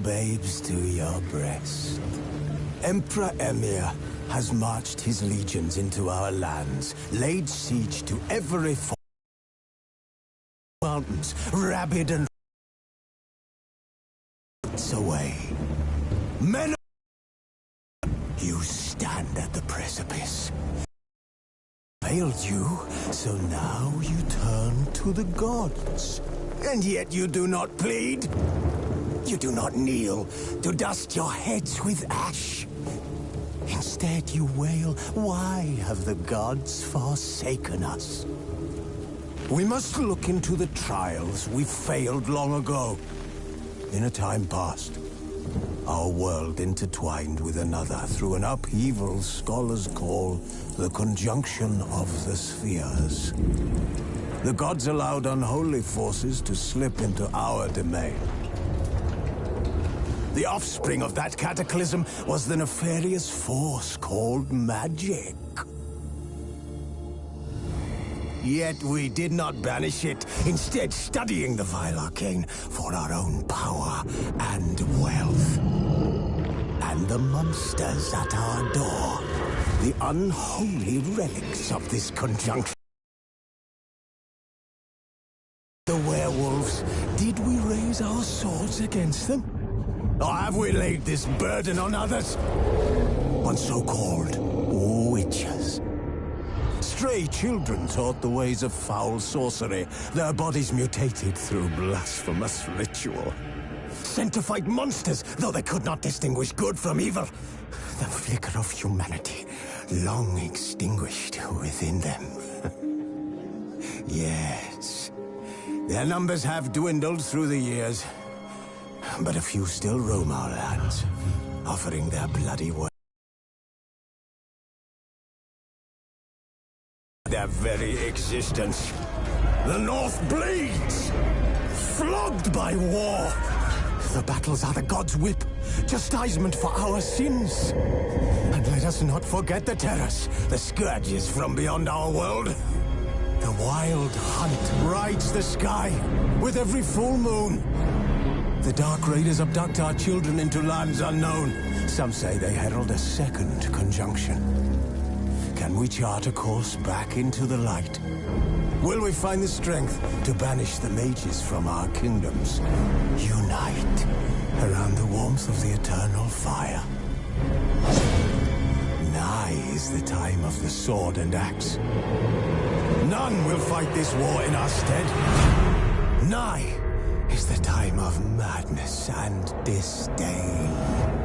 babes to your breast. Emperor Emir has marched his legions into our lands, laid siege to every mountains, rabid and away. Men, you stand at the precipice. Failed you, so now you turn to the gods. And yet you do not plead. You do not kneel to dust your heads with ash. Instead you wail, why have the gods forsaken us? We must look into the trials we failed long ago. In a time past, our world intertwined with another through an upheaval scholars call the conjunction of the spheres. The gods allowed unholy forces to slip into our domain. The offspring of that cataclysm was the nefarious force called magic. Yet we did not banish it, instead studying the vile arcane for our own power and wealth. And the monsters at our door, the unholy relics of this conjunction. The werewolves, did we raise our swords against them? Or have we laid this burden on others? On so-called witches. Stray children taught the ways of foul sorcery, their bodies mutated through blasphemous ritual. Sent to fight monsters, though they could not distinguish good from evil. The flicker of humanity, long extinguished within them. Yes, their numbers have dwindled through the years, but a few still roam our lands, offering their bloody work. Their very existence. The North bleeds, flogged by war. The battles are the gods' whip, chastisement for our sins. And let us not forget the terrors, the scourges from beyond our world. The wild hunt rides the sky with every full moon. The Dark Raiders abduct our children into lands unknown. Some say they herald a second conjunction. Can we chart a course back into the light? Will we find the strength to banish the mages from our kingdoms? Unite around the warmth of the eternal fire. Nigh is the time of the sword and axe. None will fight this war in our stead. Nigh is the time of madness and disdain.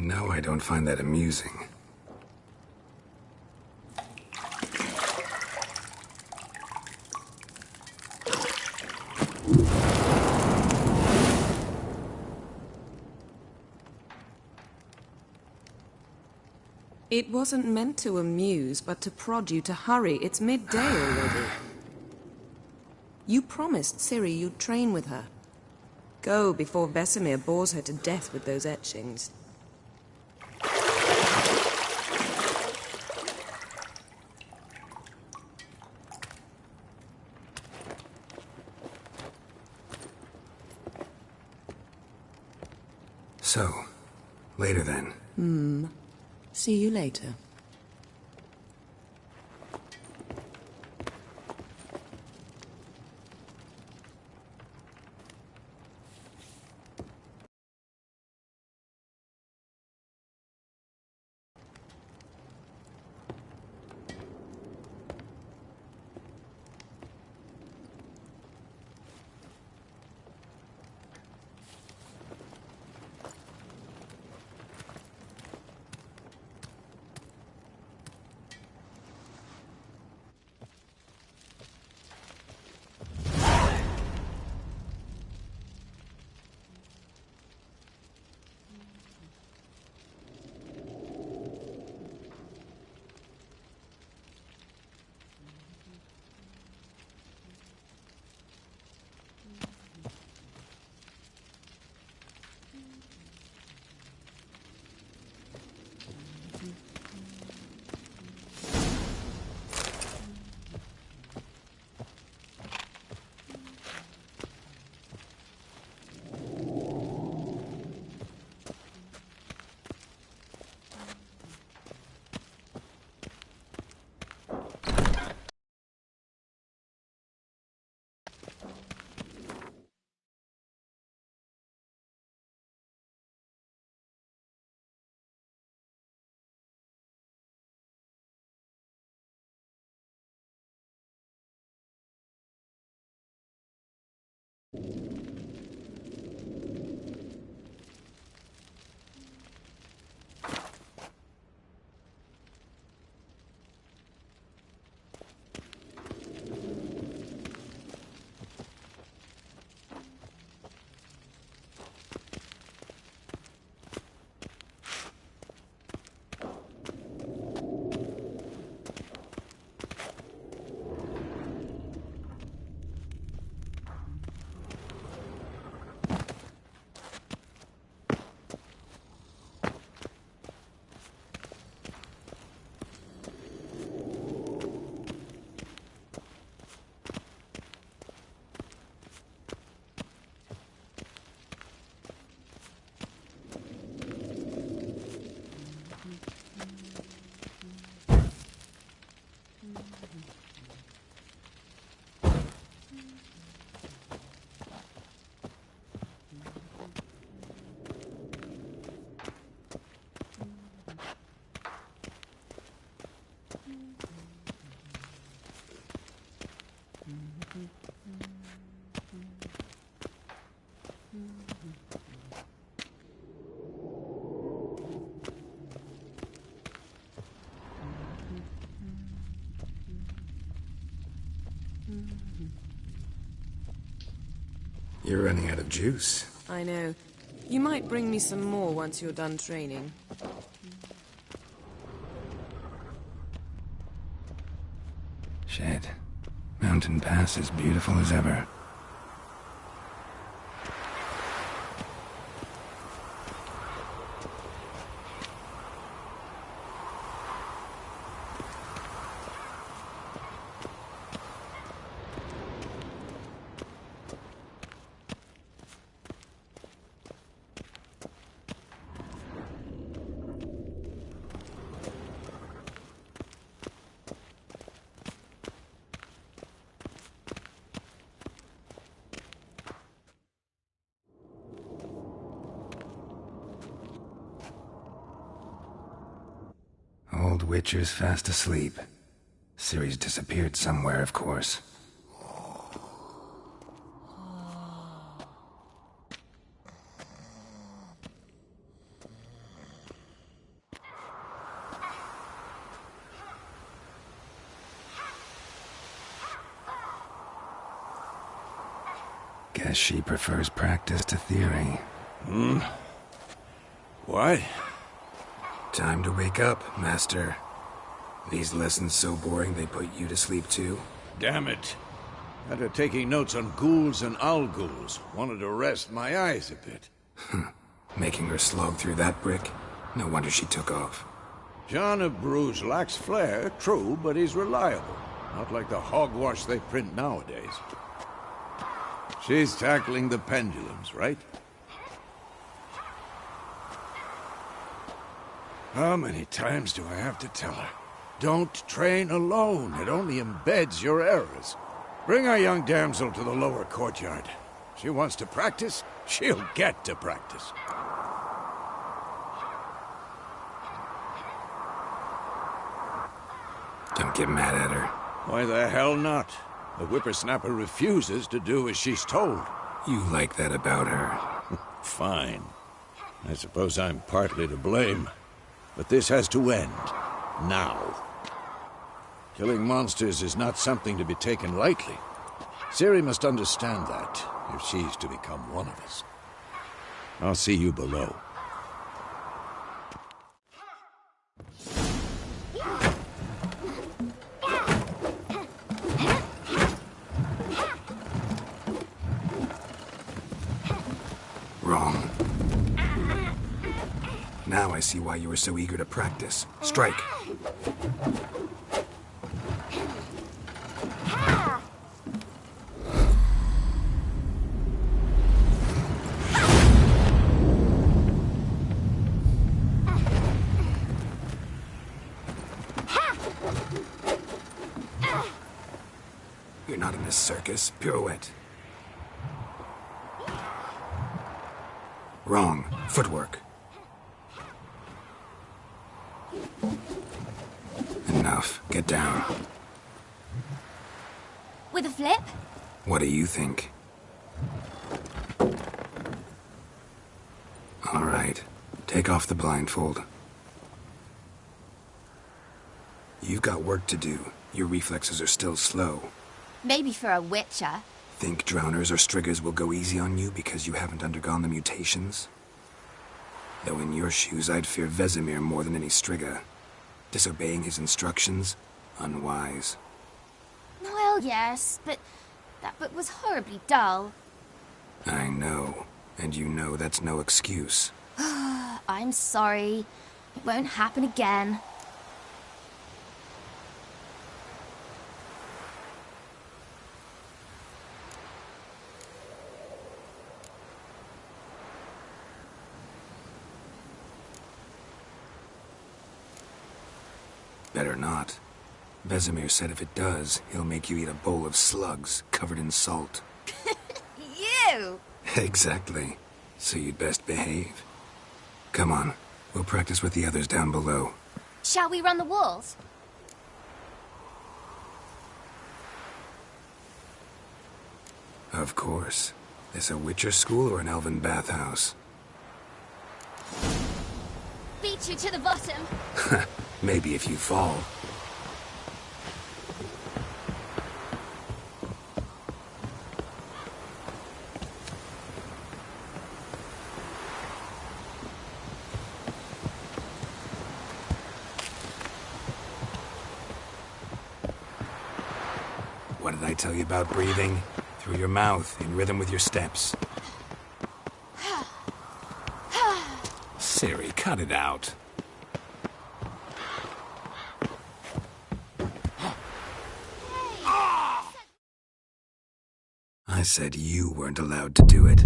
know I don't find that amusing. It wasn't meant to amuse, but to prod you to hurry. It's midday already. You promised Ciri you'd train with her. Go before Vesemir bores her to death with those etchings. So, later then. See you later. You're running out of juice. I know. You might bring me some more once you're done training. Shit. Mountain Pass is beautiful as ever. Old Witcher's fast asleep. Ciri's disappeared somewhere, of course. Guess she prefers practice to theory. What? Time to wake up, Master. These lessons so boring they put you to sleep too? Damn it. After taking notes on ghouls and al-ghouls, wanted to rest my eyes a bit. Making her slog through that brick? No wonder she took off. John of Bruges lacks flair, true, but he's reliable. Not like the hogwash they print nowadays. She's tackling the pendulums, right? How many times do I have to tell her? Don't train alone. It only embeds your errors. Bring our young damsel to the lower courtyard. She wants to practice, she'll get to practice. Don't get mad at her. Why the hell not? The whippersnapper refuses to do as she's told. You like that about her. Fine. I suppose I'm partly to blame. But this has to end. Now. Killing monsters is not something to be taken lightly. Ciri must understand that, if she's to become one of us. I'll see you below. Wrong. Now I see why you were so eager to practice. Strike. You're not in a circus. Pirouette. Wrong. Footwork. Enough. Get down. With a flip? What do you think? All right. Take off the blindfold. You've got work to do. Your reflexes are still slow. Maybe for a witcher. Think drowners or striggers will go easy on you because you haven't undergone the mutations? Though in your shoes, I'd fear Vesemir more than any strigger. Disobeying his instructions? Unwise. Well, yes, but that book was horribly dull. I know. And you know that's no excuse. I'm sorry. It won't happen again. Better not. Vesemir said if it does, he'll make you eat a bowl of slugs covered in salt. You! Exactly. So you'd best behave. Come on. We'll practice with the others down below. Shall we run the walls? Of course. This a Witcher school or an elven bathhouse? Beat you to the bottom. Maybe if you fall. What did I tell you about breathing? Through your mouth, in rhythm with your steps. Ciri, cut it out. I said you weren't allowed to do it.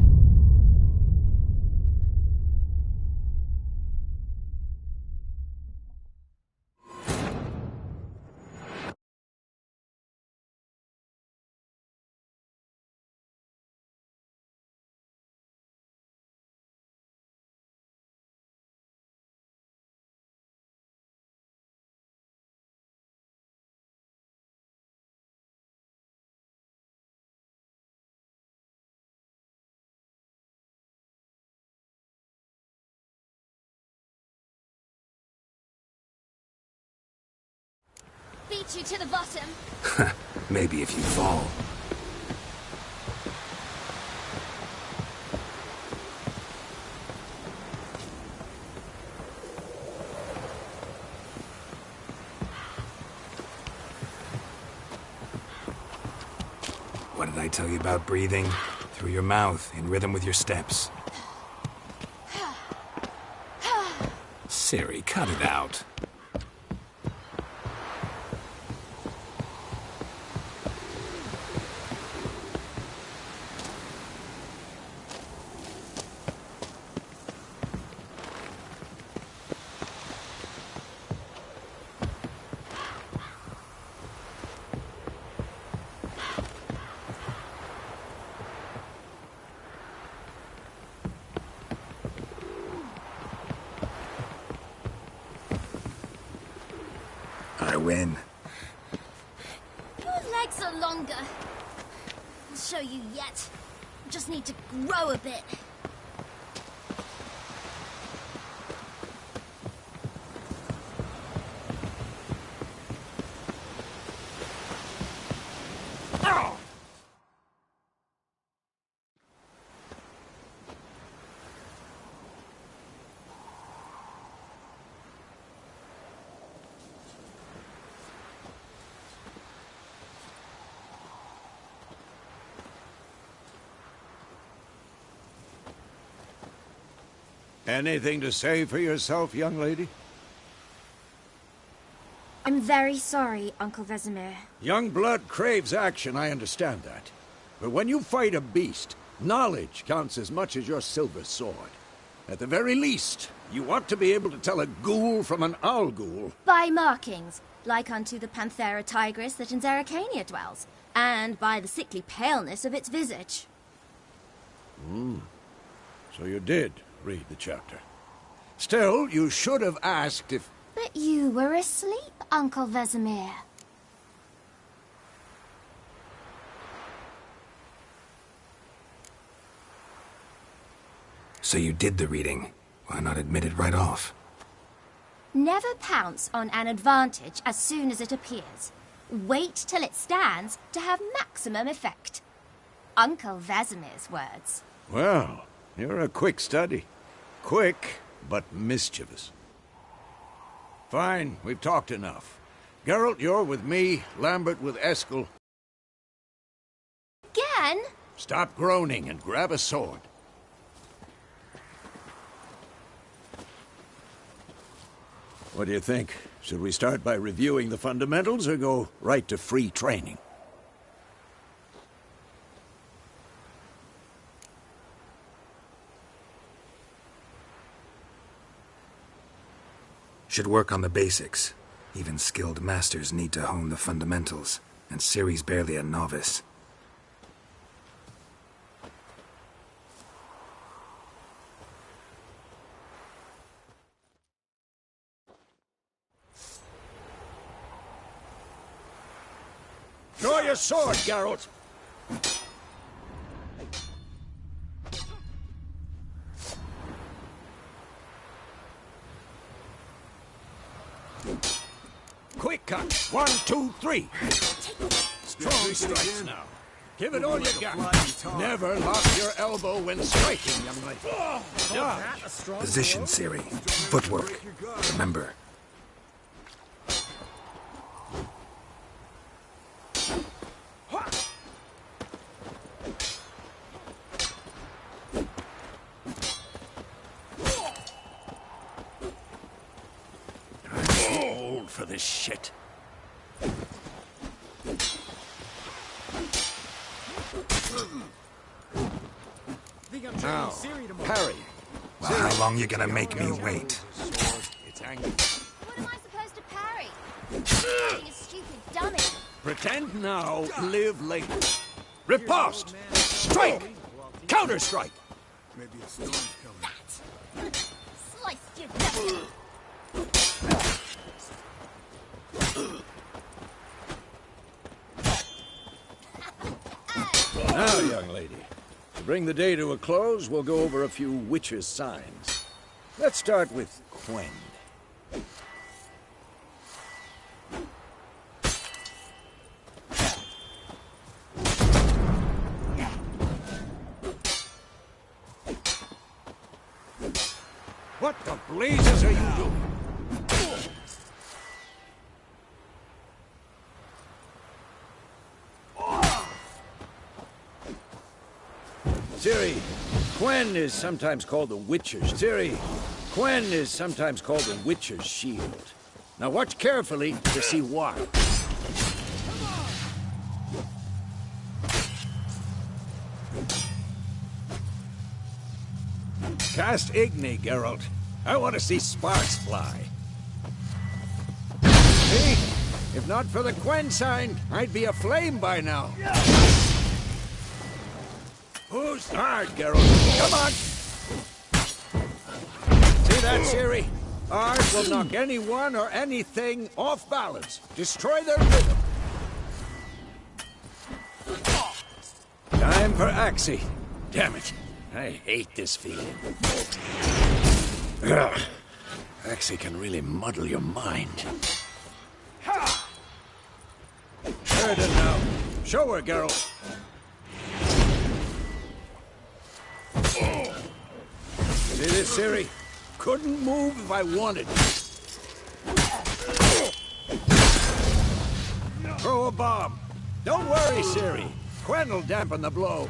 Beat you to the bottom. Maybe if you fall. What did I tell you about breathing? Through your mouth, in rhythm with your steps. Ciri, cut it out. I win. Your legs are longer. I'll show you yet. Just need to grow a bit. Anything to say for yourself, young lady? I'm very sorry, Uncle Vesemir. Young blood craves action, I understand that. But when you fight a beast, knowledge counts as much as your silver sword. At the very least, you ought to be able to tell a ghoul from an owl ghoul. By markings, like unto the Panthera tigris that in Zerrikania dwells, and by the sickly paleness of its visage. So you did read the chapter. Still, you should have asked if... But you were asleep, Uncle Vesemir. So you did the reading. Why not admit it right off? Never pounce on an advantage as soon as it appears. Wait till it stands to have maximum effect. Uncle Vesemir's words. Well, you're a quick study. Quick, but mischievous. Fine, we've talked enough. Geralt, you're with me, Lambert with Eskel. Again? Stop groaning and grab a sword. What do you think? Should we start by reviewing the fundamentals or go right to free training? Should work on the basics. Even skilled masters need to hone the fundamentals, and Ciri's barely a novice. Draw your sword, Geralt! Quick cut! 1, 2, 3! Strong strikes now. Give it all you got. Never lock your elbow when striking, young lady. Position, Ciri. Footwork. Remember. For this shit. Now, parry. Well, how long you gonna make me wait? It's angry. What am I supposed to parry? Being a stupid dummy. Pretend now, live later. Riposte! Strike! Counter-strike! Maybe a storm's coming. Sliced your destiny. Now, young lady, to bring the day to a close, we'll go over a few witches' signs. Let's start with Quen. What the blazes are you doing? Ciri, Quen is sometimes called the Witcher's. Ciri, Quen is sometimes called the Witcher's shield. Now watch carefully to see why. Cast Igni, Geralt. I want to see sparks fly. See? If not for the Quen sign, I'd be aflame by now. Who's hard, Geralt? Come on! See that, Ciri? Ours will knock anyone or anything off balance. Destroy their rhythm. Time for Axii. Damn it. I hate this feeling. Ugh. Axii can really muddle your mind. Certain now. Show her, Geralt. See this, Ciri? Couldn't move if I wanted. Throw a bomb. Don't worry, Ciri. Quen will dampen the blow.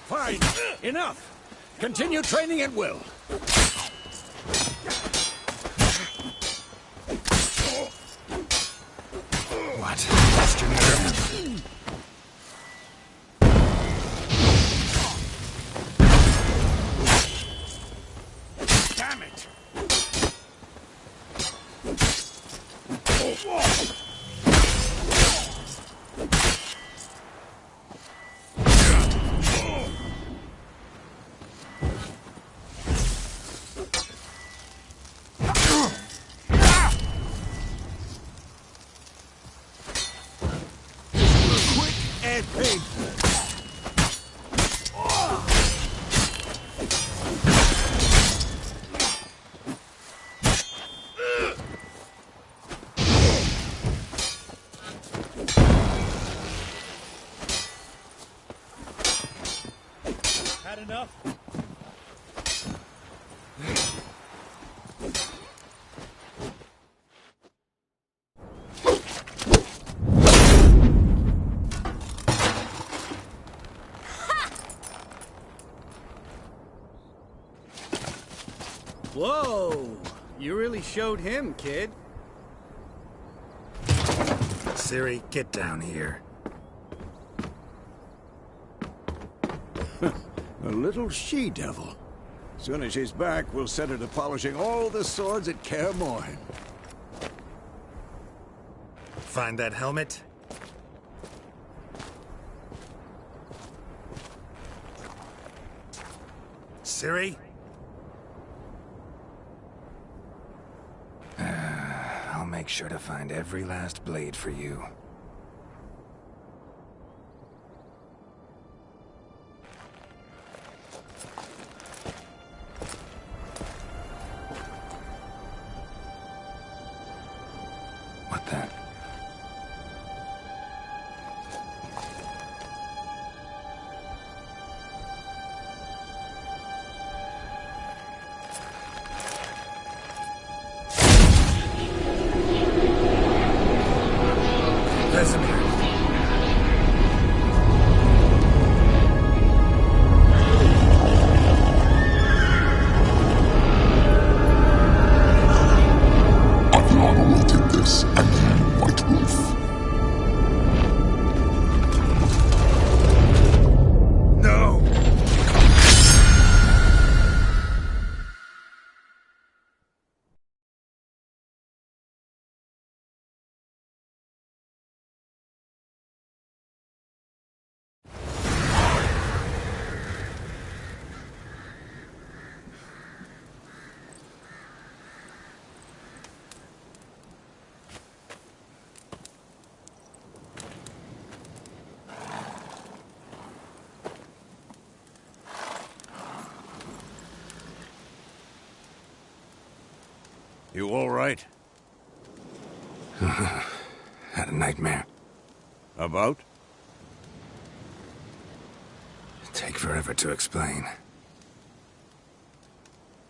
Fine. Enough. Continue training at will. What? Lost your nerve? Damn it! And painful. Had enough? Whoa! You really showed him, kid. Ciri, get down here. A little she-devil. Soon as she's back, we'll set her to polishing all the swords at Kaer Morhen. Find that helmet? Ciri? I'll make sure to find every last blade for you. What the? You all right? Had a nightmare. About? Take forever to explain.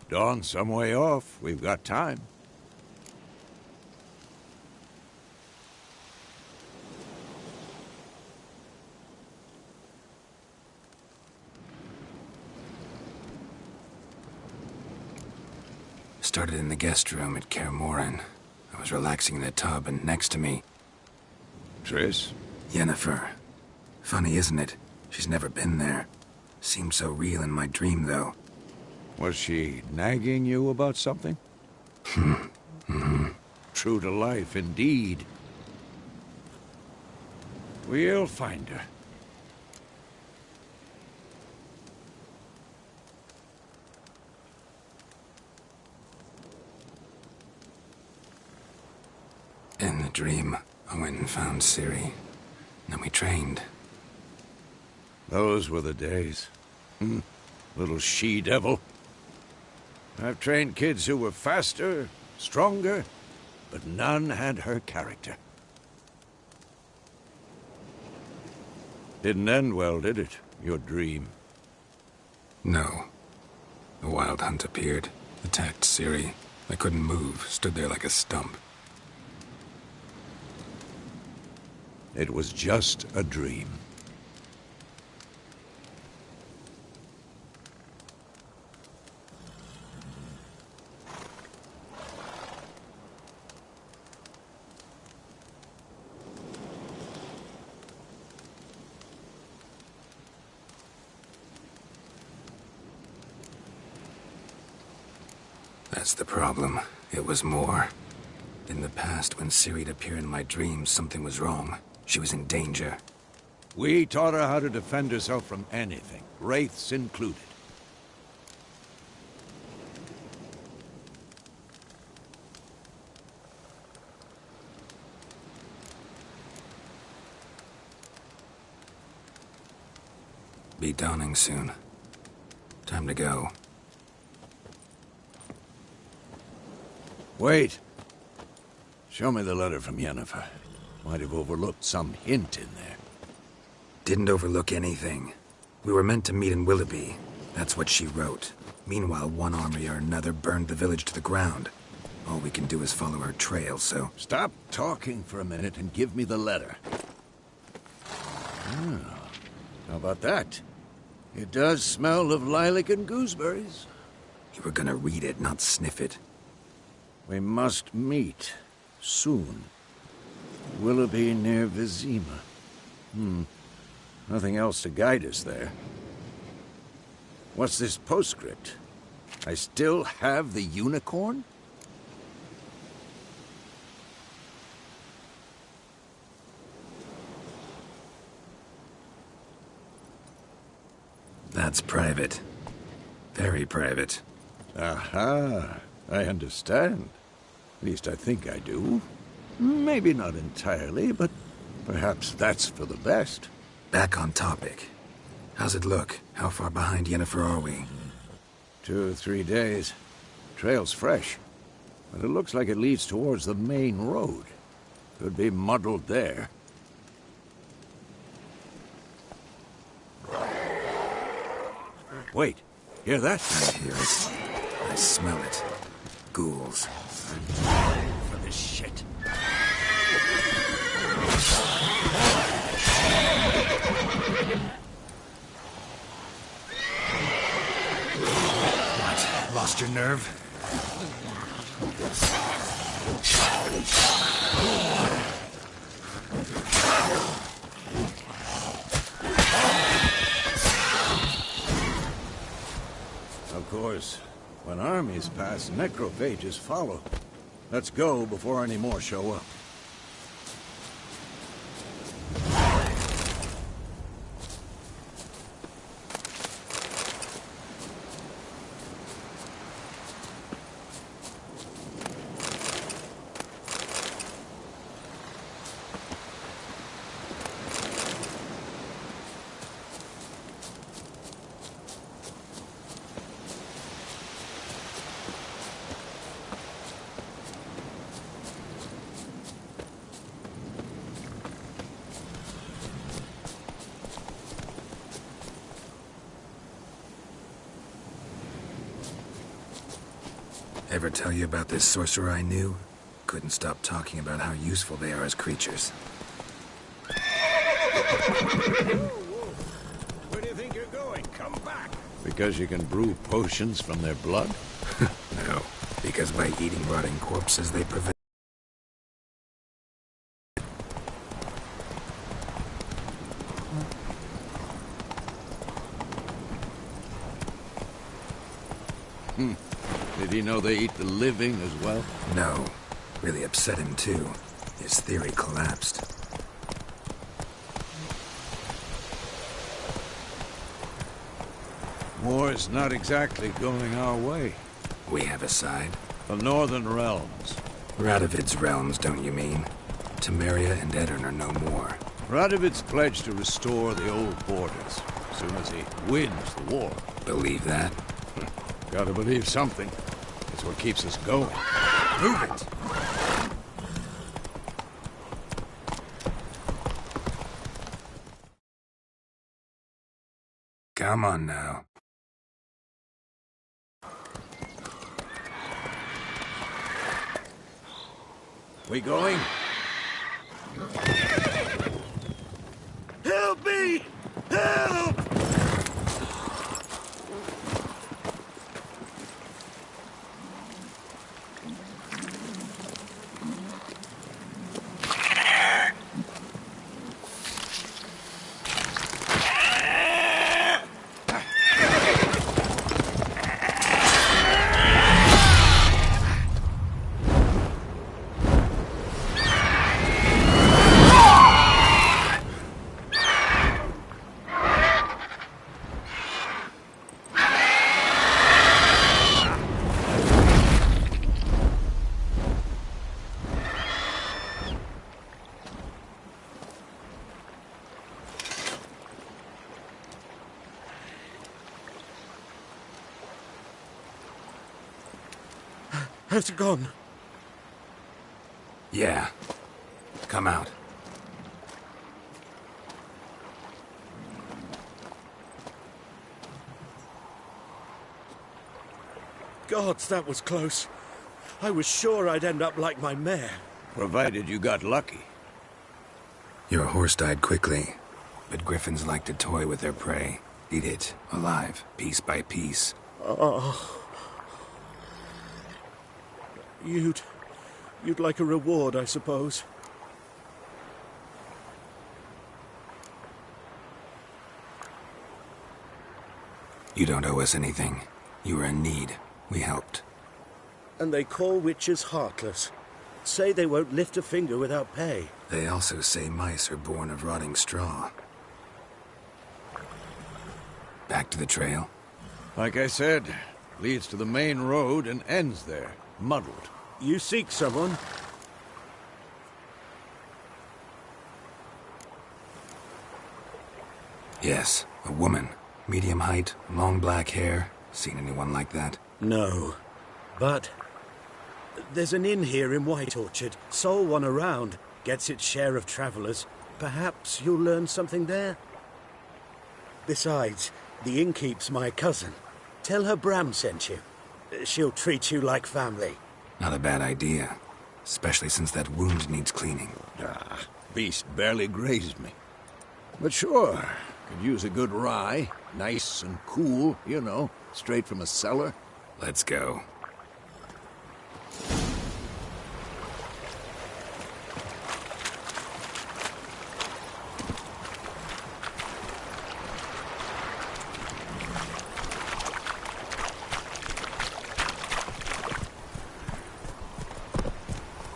Dawn's some way off. We've got time. Started in the guest room at Kaer Morhen. I was relaxing in the tub, and next to me, Triss? Yennefer. Funny, isn't it? She's never been there. Seemed so real in my dream, though. Was she nagging you about something? True to life, indeed. We'll find her. In the dream, I went and found Ciri. Then we trained. Those were the days. Little she-devil. I've trained kids who were faster, stronger, but none had her character. Didn't end well, did it? Your dream? No. The Wild Hunt appeared, attacked Ciri. I couldn't move, stood there like a stump. It was just a dream. That's the problem. It was more. In the past, when Ciri'd appear in my dreams, something was wrong. She was in danger. We taught her how to defend herself from anything, wraiths included. Be dawning soon. Time to go. Wait. Show me the letter from Yennefer. Might have overlooked some hint in there. Didn't overlook anything. We were meant to meet in Willoughby. That's what she wrote. Meanwhile, one army or another burned the village to the ground. All we can do is follow her trail, so... Stop talking for a minute and give me the letter. How about that? It does smell of lilac and gooseberries. You were gonna read it, not sniff it. We must meet. Soon. Willoughby near Vizima. Nothing else to guide us there. What's this postscript? I still have the unicorn? That's private. Very private. Aha, I understand. At least I think I do. Maybe not entirely, but perhaps that's for the best. Back on topic. How's it look? How far behind Yennefer are we? 2 or 3 days. Trail's fresh, but it looks like it leads towards the main road. Could be muddled there. Wait, hear that? I hear it. I smell it. Ghouls. For this shit. What? Lost your nerve? Of course, when armies pass, necrophages follow. Let's go before any more show up. ever tell you about this sorcerer I knew? Couldn't stop talking about how useful they are as creatures. Where do you think you're going? Come back! Because you can brew potions from their blood? No, because by eating rotting corpses, they prevent... Did he know they eat the living as well? No. Really upset him, too. His theory collapsed. War's not exactly going our way. We have a side. The Northern Realms. Radovid's realms, don't you mean? Temeria and Edirn are no more. Radovid's pledged to restore the old borders, as soon as he wins the war. Believe that? Gotta believe something. It's what keeps us going. Move it! Come on now. We going? Help me! Help! Has it gone? Yeah. Come out. Gods, that was close. I was sure I'd end up like my mare. Provided you got lucky. Your horse died quickly, but griffins like to toy with their prey. Eat it, alive, piece by piece. Oh. You'd like a reward, I suppose. You don't owe us anything. You were in need. We helped. And they call witches heartless. Say they won't lift a finger without pay. They also say mice are born of rotting straw. Back to the trail? Like I said, leads to the main road and ends there, muddled. You seek someone? Yes, a woman. Medium height, long black hair. Seen anyone like that? No. But there's an inn here in White Orchard. Sole one around. Gets its share of travelers. Perhaps you'll learn something there? Besides, the innkeep's my cousin. Tell her Bram sent you. She'll treat you like family. Not a bad idea. Especially since that wound needs cleaning. Beast barely grazed me. But sure, could use a good rye. Nice and cool, you know, straight from a cellar. Let's go.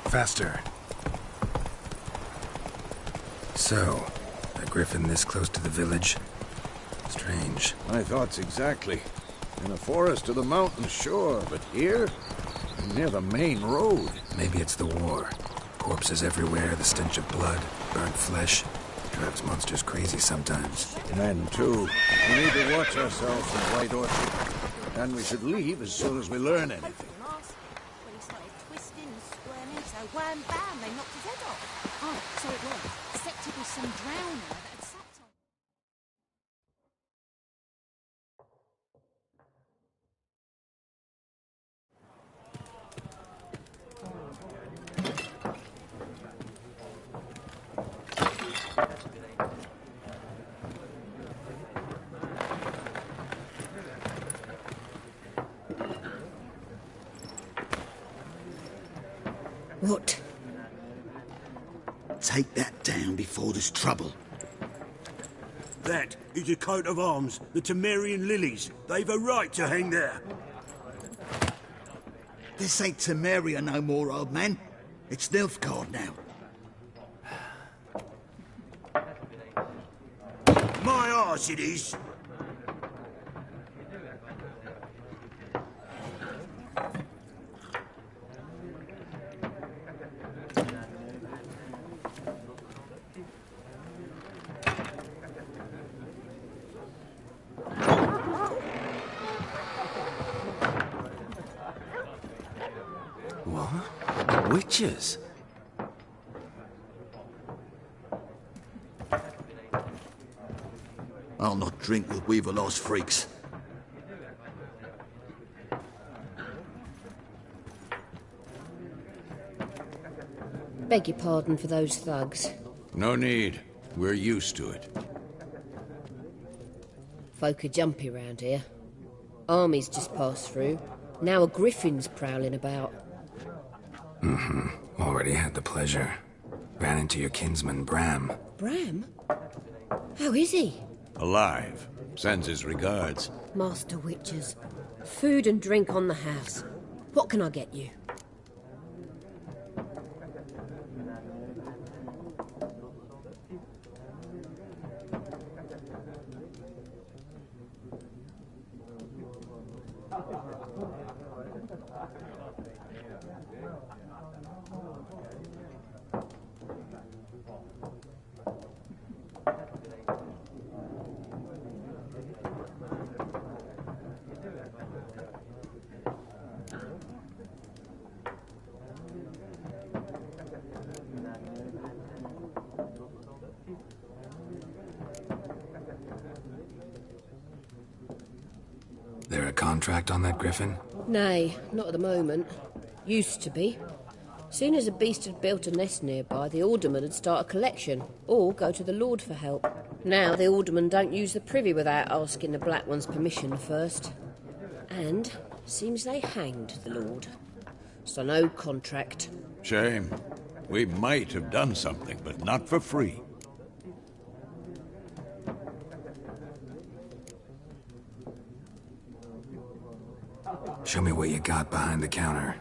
Faster. So, a griffin this close to the village? Strange. My thoughts exactly. In a forest to the mountains, sure, but here? Near the main road. Maybe it's the war. Corpses everywhere, the stench of blood, burnt flesh. Drives monsters crazy sometimes. Men, too. We need to watch ourselves in White Orchard. And we should leave as soon as we learn anything. When he started twisting and squirming, so wham bam, they knocked his head off. Oh, so it was. Set to be some drowner that had sat on. What? Take that down before there's trouble. That is a coat of arms, the Temerian lilies. They've a right to hang there. This ain't Temeria no more, old man. It's Nilfgaard now. My arse it is. What? Witches? I'll not drink with Weaverlost freaks. Beg your pardon for those thugs. No need. We're used to it. Folk are jumpy round here. Armies just passed through. Now a griffin's prowling about. Already had the pleasure. Ran into your kinsman, Bram. Bram? How is he? Alive. Sends his regards. Master Witches. Food and drink on the house. What can I get you? There a contract on that griffin? Nay, not at the moment. Used to be. Soon as a beast had built a nest nearby, the alderman would start a collection, or go to the Lord for help. Now the alderman don't use the privy without asking the Black One's permission first. And seems they hanged the Lord. So no contract. Shame. We might have done something, but not for free. Show me what you got behind the counter.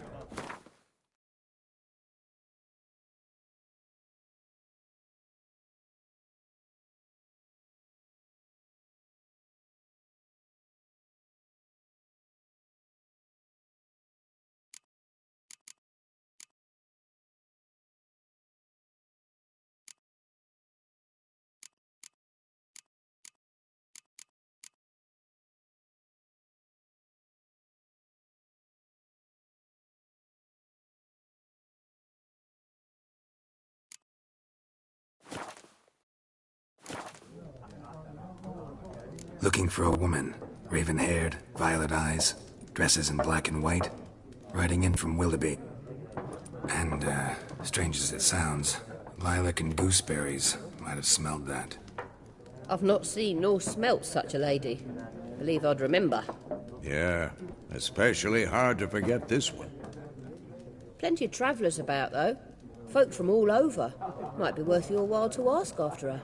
Looking for a woman. Raven-haired, violet eyes, dresses in black and white. Riding in from Willoughby. And, strange as it sounds, lilac and gooseberries might have smelled that. I've not seen nor smelt such a lady. Believe I'd remember. Yeah, especially hard to forget this one. Plenty of travellers about, though. Folk from all over. Might be worth your while to ask after her.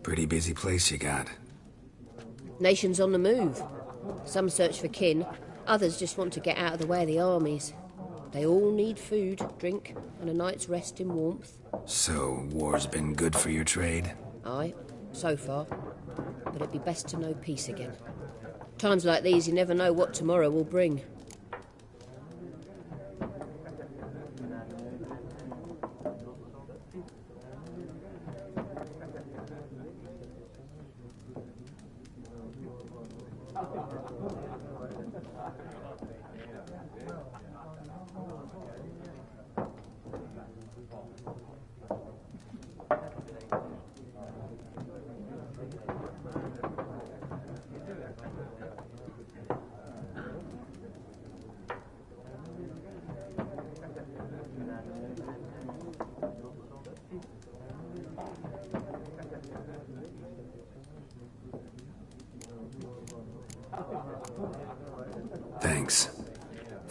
Pretty busy place you got. Nations on the move. Some search for kin, others just want to get out of the way of the armies. They all need food, drink, and a night's rest in warmth. So, war's been good for your trade? Aye, so far. But it'd be best to know peace again. Times like these, you never know what tomorrow will bring.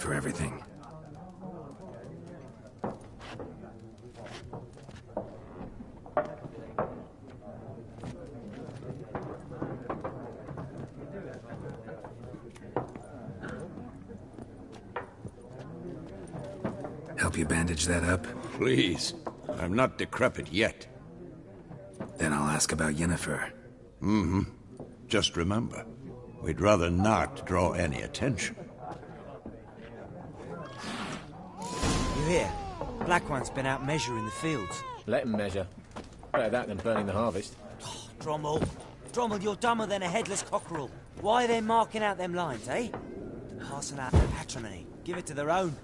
for everything. Help you bandage that up? Please. I'm not decrepit yet. Then I'll ask about Yennefer. Mm-hmm. Just remember, we'd rather not draw any attention. You hear? Black One's been out measuring the fields. Let him measure. Better that than burning the harvest. Oh, Drommel. Drommel, you're dumber than a headless cockerel. Why are they marking out them lines, eh? Passing out their patrimony. Give it to their own.